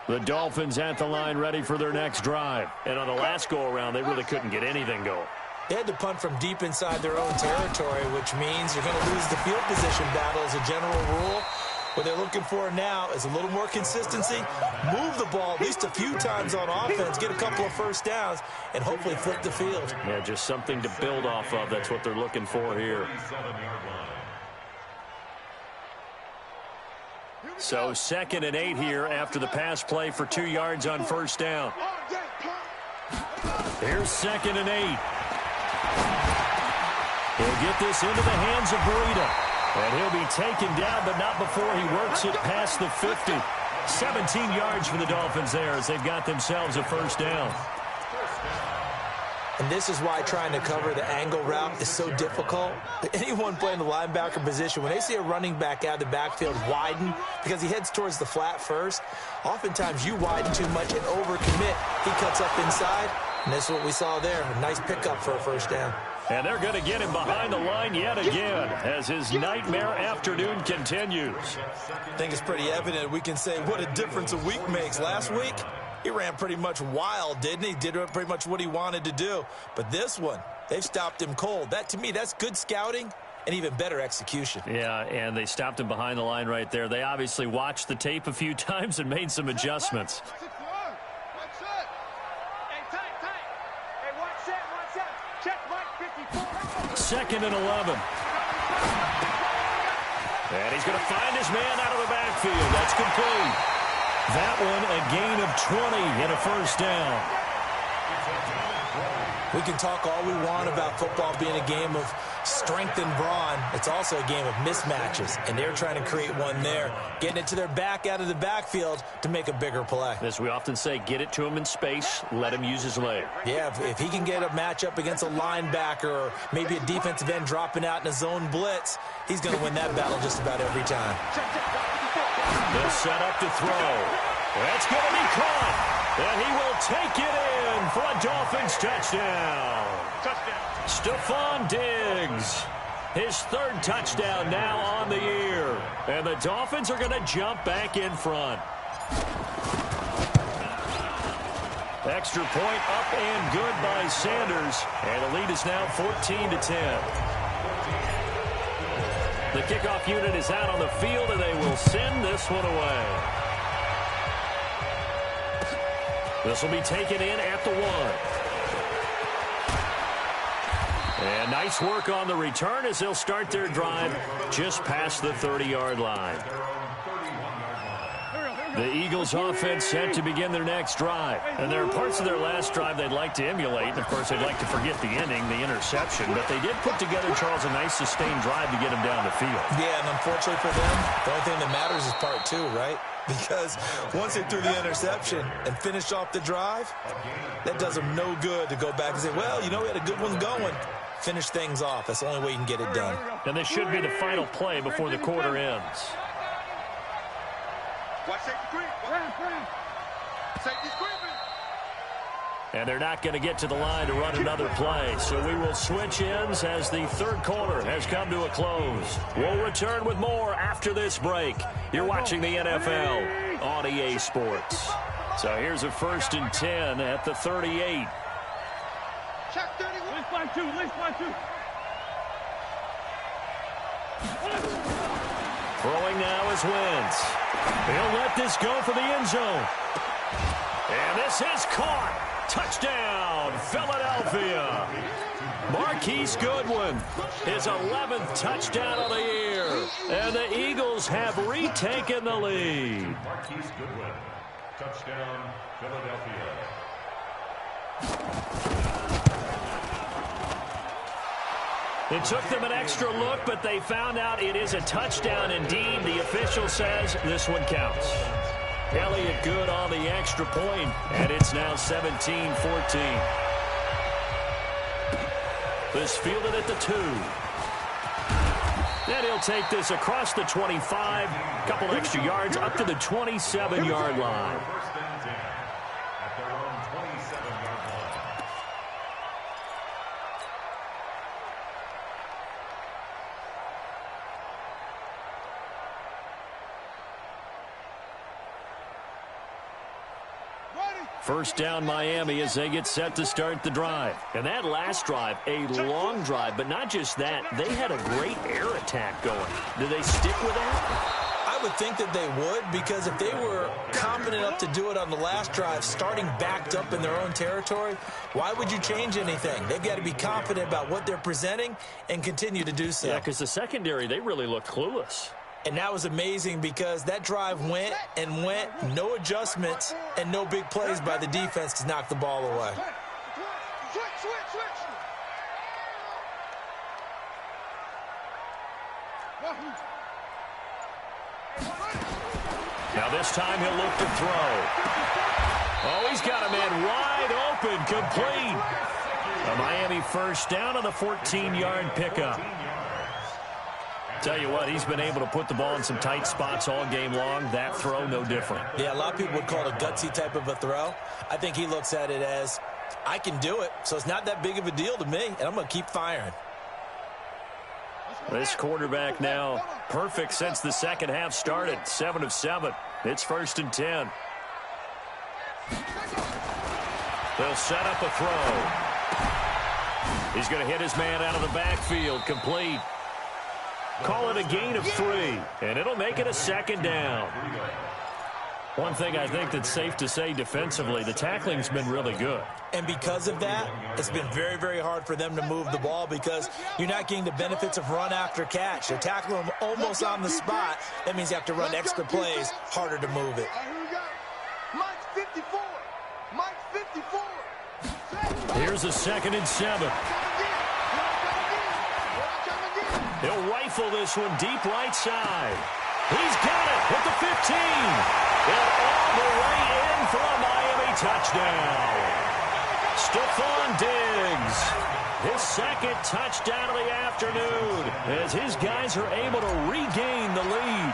The Dolphins at the line ready for their next drive. And on the last go-around, they really couldn't get anything going. They had to punt from deep inside their own territory, which means you're going to lose the field position battle as a general rule. What they're looking for now is a little more consistency, move the ball at least a few times on offense, get a couple of first downs, and hopefully flip the field. Yeah, just something to build off of. That's what they're looking for here. So 2nd and 8 here after the pass play for 2 yards on first down. Here's 2nd and 8. He'll get this into the hands of Burita. And he'll be taken down, but not before he works it past the 50. 17 yards for the Dolphins there as they've got themselves a first down. And this is why trying to cover the angle route is so difficult. Anyone playing the linebacker position, when they see a running back out of the backfield widen because he heads towards the flat first, oftentimes you widen too much and overcommit. He cuts up inside, and this is what we saw there. A nice pickup for a first down. And they're going to get him behind the line yet again as his nightmare afternoon continues. I think it's pretty evident. We can say what a difference a week makes. Last week, he ran pretty much wild, didn't he? Did pretty much what he wanted to do. But this one, they've stopped him cold. That, to me, that's good scouting and even better execution. Yeah, and they stopped him behind the line right there. They obviously watched the tape a few times and made some adjustments. Second and 11. And he's going to find his man out of the backfield. That's complete. That one a gain of 20 and a first down. We can talk all we want about football being a game of strength and brawn. It's also a game of mismatches, and they're trying to create one there, getting it to their back out of the backfield to make a bigger play. As we often say, get it to him in space, let him use his leg. Yeah, if he can get a matchup against a linebacker or maybe a defensive end dropping out in a zone blitz, he's going to win that battle just about every time. They'll set up to throw. That's going to be caught. And he will take it in for a Dolphins touchdown. Stephon Diggs, his 3rd touchdown now on the year. And the Dolphins are going to jump back in front. Extra point up and good by Sanders. And the lead is now 14-10. The kickoff unit is out on the field, and they will send this one away. This will be taken in at the 1. And nice work on the return as they'll start their drive just past the 30-yard line. The Eagles offense set to begin their next drive. And there are parts of their last drive they'd like to emulate. And, of course, they'd like to forget the ending, the interception. But they did put together, Charles, a nice sustained drive to get them down the field. Yeah, and unfortunately for them, the only thing that matters is part 2, right? Because once they threw the interception and finished off the drive, that does them no good to go back and say, well, you know, we had a good one going. Finish things off. That's the only way you can get it done. And this should be the final play before the quarter ends. And they're not going to get to the line to run another play. So we will switch ends as the 3rd quarter has come to a close. We'll return with more after this break. You're watching the NFL on EA Sports. So here's a 1st and 10 at the 38. Throwing now is Wentz. He'll let this go for the end zone. And this is caught. Touchdown, Philadelphia. Marquise Goodwin, his 11th touchdown of the year. And the Eagles have retaken the lead. Marquise Goodwin, touchdown, Philadelphia. It took them an extra look, but they found out it is a touchdown indeed. The official says this one counts. Elliott good on the extra point, and it's now 17-14. This fielded at the 2. Then he'll take this across the 25, a couple extra yards up to the 27-yard line. First down Miami as they get set to start the drive. And that last drive, a long drive, but not just that. They had a great air attack going. Do they stick with that? I would think that they would, because if they were confident enough to do it on the last drive, starting backed up in their own territory, why would you change anything? They've got to be confident about what they're presenting and continue to do so. Yeah, because the secondary, they really look clueless. And that was amazing because that drive went and went, no adjustments and no big plays by the defense to knock the ball away. Now this time he'll look to throw. Oh, he's got a man wide open, complete. A Miami first down on the 14-yard pickup. Tell you what, he's been able to put the ball in some tight spots all game long. That throw, no different. Yeah, a lot of people would call it a gutsy type of a throw. I think he looks at it as, I can do it, so it's not that big of a deal to me, and I'm going to keep firing. This quarterback now perfect since the second half started. 7 of 7. It's 1st and 10. They'll set up a throw. He's going to hit his man out of the backfield. Complete. Call it a gain of 3, and it'll make it a 2nd down. One thing I think that's safe to say defensively, the tackling's been really good. And because of that, it's been very, very hard for them to move the ball because you're not getting the benefits of run after catch. They're tackling them almost on the spot. That means you have to run extra plays, harder to move it. Mike's 54. Mike's 54. Here's a 2nd and 7. He'll rifle this one deep right side. He's got it at the 15. And all the way in for a Miami touchdown. Stephon Diggs, his 2nd touchdown of the afternoon as his guys are able to regain the lead.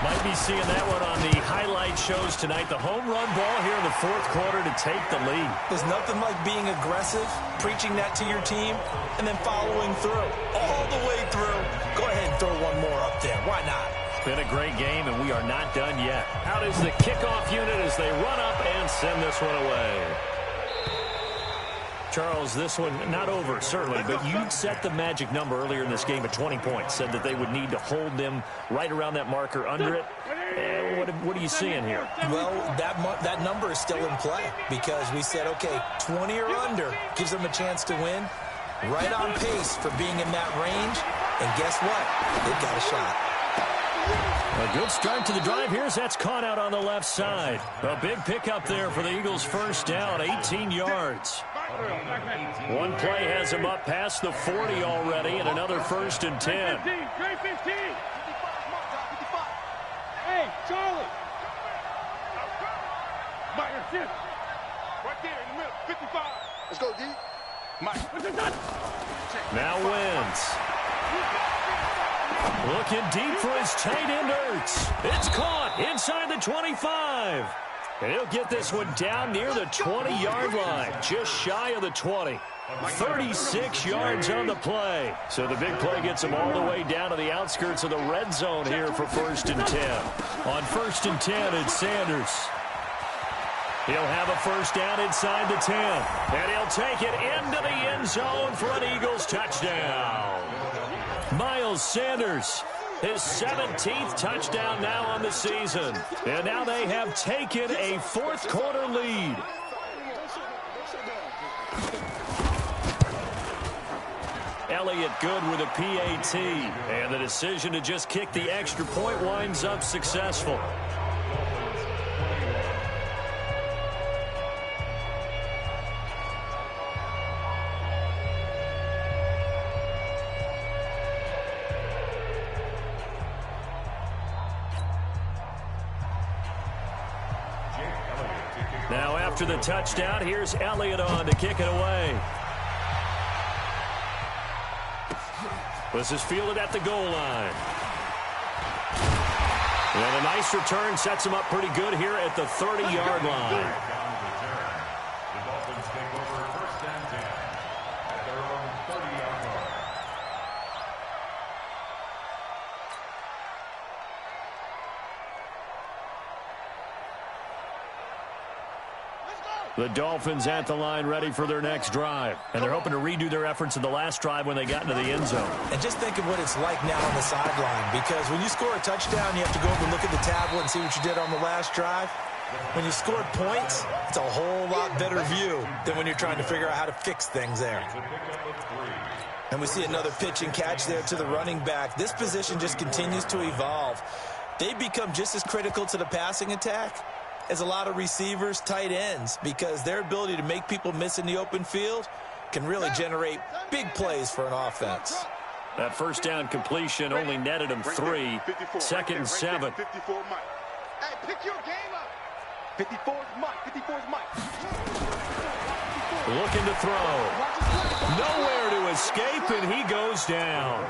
Might be seeing that one on the highlight shows tonight. The home run ball here in the 4th quarter to take the lead. There's nothing like being aggressive, preaching that to your team, and then following through. All the way through. Go ahead and throw one more up there. Why not? Been a great game, and we are not done yet. Out is the kickoff unit as they run up and send this one away. Charles, this one not over, certainly, but you set the magic number earlier in this game at 20 points. Said that they would need to hold them right around that marker under it. What are you seeing here? Well, that number is still in play because we said, okay, 20 or under gives them a chance to win. Right on pace for being in that range. And guess what? They've got a shot. A good start to the drive here as that's caught out on the left side. A big pickup there for the Eagles' first down, 18 yards. One play has him up past the 40 already, and another 1st and 10. Hey, Charlie. Mike, right there in the middle, 55. Let's go, D. Mike. Now Wentz. Looking deep for his tight end, Ertz. It's caught inside the 25. And he'll get this one down near the 20-yard line, just shy of the 20. 36 yards on the play. So the big play gets him all the way down to the outskirts of the red zone here for 1st and 10. On 1st and 10, it's Sanders. He'll have a first down inside the 10. And he'll take it into the end zone for an Eagles touchdown. Miles Sanders, his 17th touchdown now on the season. And now they have taken a 4th quarter lead. Elliott good with a PAT. And the decision to just kick the extra point winds up successful. Now after the touchdown, here's Elliott on to kick it away. This is fielded at the goal line. And a nice return sets him up pretty good here at the 30-yard line. The Dolphins take over 1st and 10 at their own 30-yard line. Let's go! The Dolphins at the line ready for their next drive. And they're hoping to redo their efforts in the last drive when they got into the end zone. And just think of what it's like now on the sideline, because when you score a touchdown, you have to go over and look at the tablet and see what you did on the last drive. When you scored points, it's a whole lot better view than when you're trying to figure out how to fix things there. And we see another pitch and catch there to the running back. This position just continues to evolve. They become just as critical to the passing attack as a lot of receivers, tight ends, because their ability to make people miss in the open field can really generate big plays for an offense. That first down completion only netted him 3. 2nd and 7. 54 Mike. Hey, pick your game up. 54's Mike. 54's Mike. Looking to throw. Nowhere to escape, and he goes down.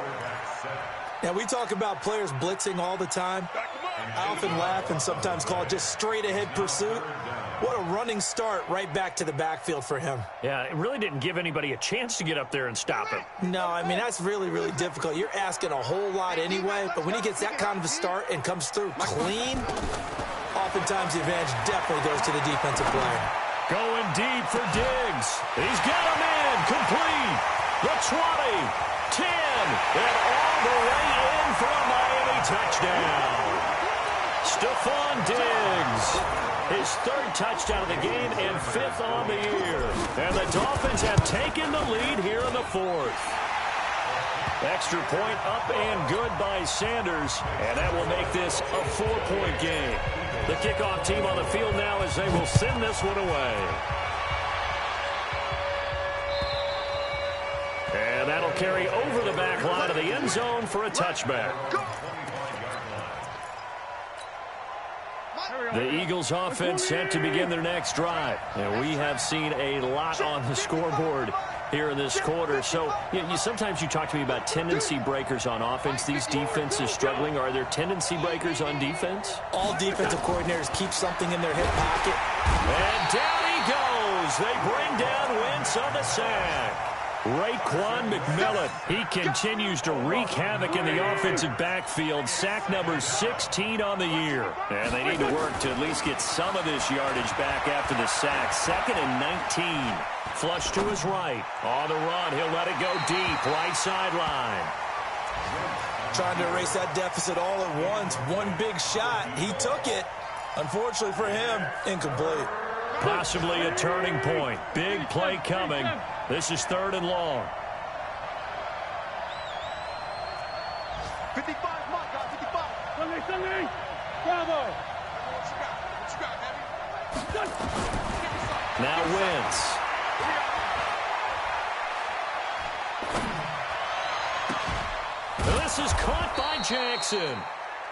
Now, we talk about players blitzing all the time. I often laugh and sometimes call it just straight-ahead pursuit. What a running start right back to the backfield for him. Yeah, it really didn't give anybody a chance to get up there and stop him. No, I mean, that's really, really difficult. You're asking a whole lot anyway, but when he gets that kind of a start and comes through clean, oftentimes the advantage definitely goes to the defensive player. Going deep for Diggs. He's got him in. Complete. The 20, 10, and all the way in for a Miami touchdown. Stephon Diggs, his 3rd touchdown of the game and 5th on the year. And the Dolphins have taken the lead here in the 4th. Extra point up and good by Sanders, and that will make this a 4-point game. The kickoff team on the field now as they will send this one away. And that'll carry over the back line of the end zone for a touchback. The Eagles offense set to begin their next drive. And we have seen a lot on the scoreboard here in this quarter. So sometimes you talk to me about tendency breakers on offense. These defenses struggling. Are there tendency breakers on defense? All defensive coordinators keep something in their hip pocket. And down he goes. They bring down Wentz on the sack. Raekwon McMillan, he continues to wreak havoc in the offensive backfield. Sack number 16 on the year. And they need to work to at least get some of this yardage back after the sack. 2nd and 19. Flush to his right. On the run, he'll let it go deep. Right sideline. Trying to erase that deficit all at once. One big shot. He took it. Unfortunately for him, incomplete. Possibly a turning point. Big play coming. This is 3rd and long. 55 Mike, got 55. Sunday. Bravo. What you got, Abby? Now Wentz. This is caught by Jackson.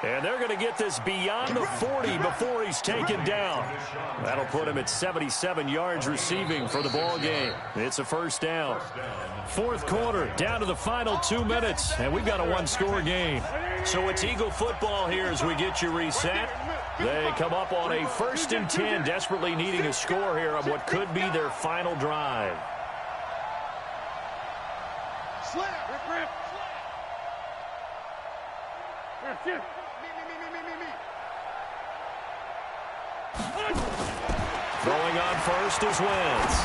And they're going to get this beyond the 40 before he's taken down. That'll put him at 77 yards receiving for the ball game. It's a 1st down. 4th quarter, down to the final 2 minutes, and we've got a 1-score game. So it's Eagle football here as we get you reset. They come up on a 1st and 10, desperately needing a score here on what could be their final drive. Slap, rip. Me. Throwing on first is Wentz.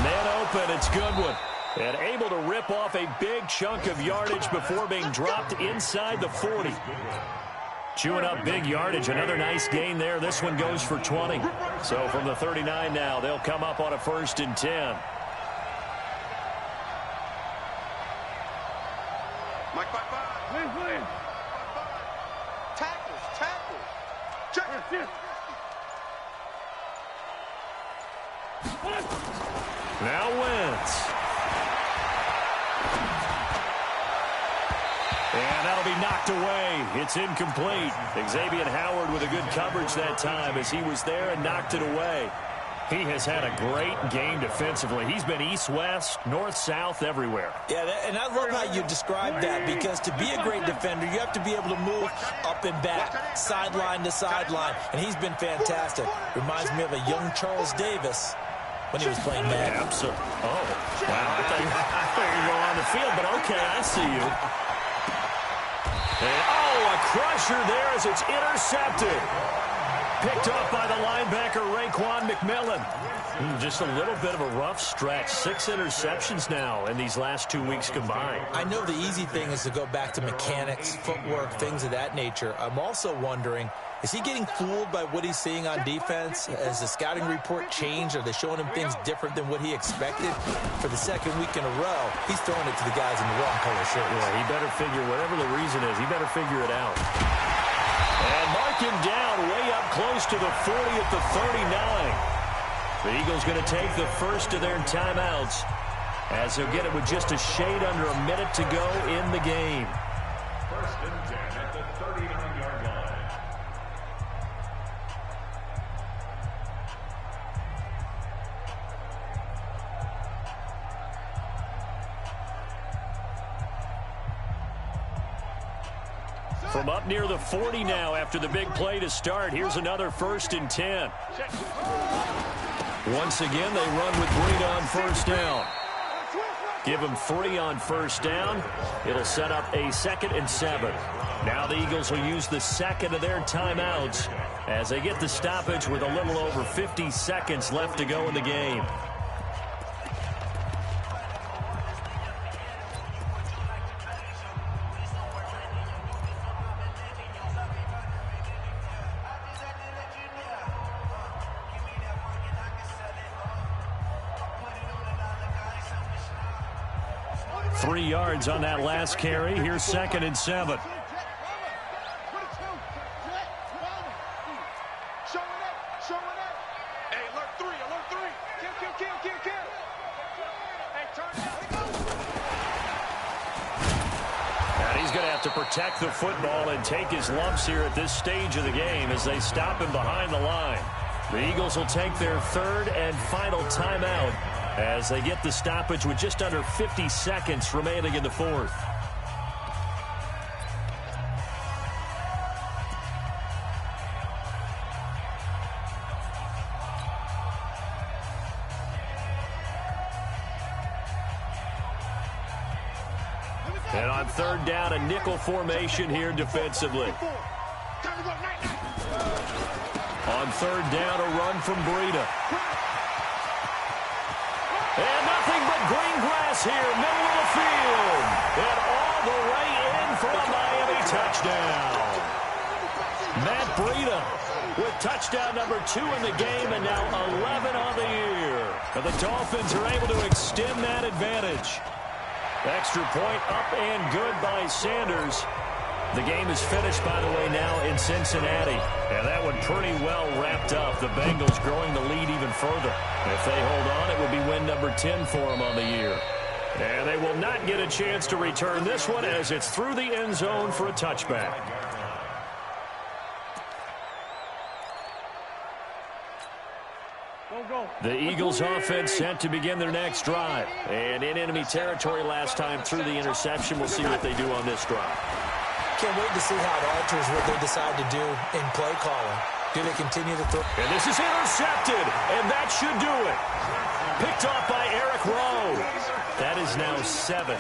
Man open, it's Goodwin. And able to rip off a big chunk of yardage before being dropped inside the 40. Chewing up big yardage, another nice gain there. This one goes for 20. So from the 39 now, they'll come up on a 1st and 10. Mike, 5-5. Tackles. Check it. Now Wentz. And that'll be knocked away. It's incomplete. Xavier Howard with a good coverage that time as he was there and knocked it away. He has had a great game defensively. He's been east-west, north-south, everywhere. Yeah, and I love how you describe that, because to be a great defender, you have to be able to move up and back, sideline to sideline, and he's been fantastic. Reminds me of a young Charles Davis when he was playing Madden. Absolutely. Oh, wow. I thought you were going on the field, but okay, I see you. And, a crusher there as it's intercepted. picked off by the linebacker, Raekwon McMillan. Just a little bit of a rough stretch. 6 interceptions now in these last 2 weeks combined. I know the easy thing is to go back to mechanics, footwork, things of that nature. I'm also wondering, is he getting fooled by what he's seeing on defense? Has the scouting report changed? Are they showing him things different than what he expected? For the second week in a row, he's throwing it to the guys in the wrong color shirts. Yeah, he better figure, whatever the reason is, he better figure it out. And mark him down way up close to the 40 at the 39. The Eagles going to take the first of their timeouts as they'll get it with just a shade under a minute to go in the game. First and 10 at the 39-yard line. From up near the 40 now after the big play to start, here's another 1st and 10. Once again, they run with Breida on first down. Give them 3 on first down. It'll set up a 2nd and 7. Now the Eagles will use the second of their timeouts as they get the stoppage with a little over 50 seconds left to go in the game. Yards on that last carry. Here's 2nd and 7. Hey, alert 3. Kill. Hey, turn down. And he's going to have to protect the football and take his lumps here at this stage of the game as they stop him behind the line. The Eagles will take their 3rd and final timeout as they get the stoppage with just under 50 seconds remaining in the 4th. And on 3rd down, a nickel formation here defensively. On 3rd down, a run from Breida. And nothing but green grass here, middle of the field. And all the way in for a Miami touchdown. Matt Breida with touchdown number 2 in the game and now 11 on the year. And the Dolphins are able to extend that advantage. Extra point up and good by Sanders. The game is finished, by the way, now in Cincinnati. And that one pretty well wrapped up. The Bengals growing the lead even further. If they hold on, it will be win number 10 for them on the year. And they will not get a chance to return this one as it's through the end zone for a touchback. The Eagles offense set to begin their next drive. And in enemy territory last time through the interception. We'll see what they do on this drive. Can't wait to see how it alters what they decide to do in play calling. Do they continue to throw? And this is intercepted, and that should do it. Picked off by Eric Rowe. That is now 7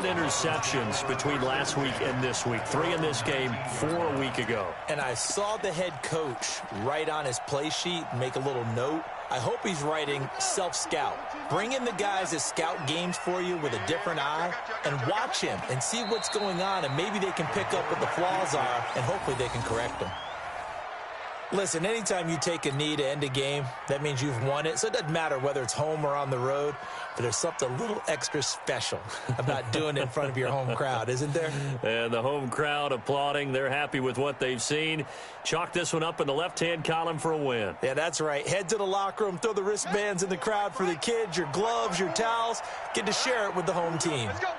interceptions between last week and this week. 3 in this game, 4 a week ago. And I saw the head coach write on his play sheet, make a little note. I hope he's writing self-scout. Bring in the guys that scout games for you with a different eye and watch him and see what's going on, and maybe they can pick up what the flaws are, and hopefully they can correct them. Listen, anytime you take a knee to end a game, that means you've won it. So it doesn't matter whether it's home or on the road, but there's something a little extra special about doing it in front of your home crowd, isn't there? And the home crowd applauding. They're happy with what they've seen. Chalk this one up in the left-hand column for a win. Yeah, that's right. Head to the locker room, throw the wristbands in the crowd for the kids, your gloves, your towels. Get to share it with the home team. Let's go,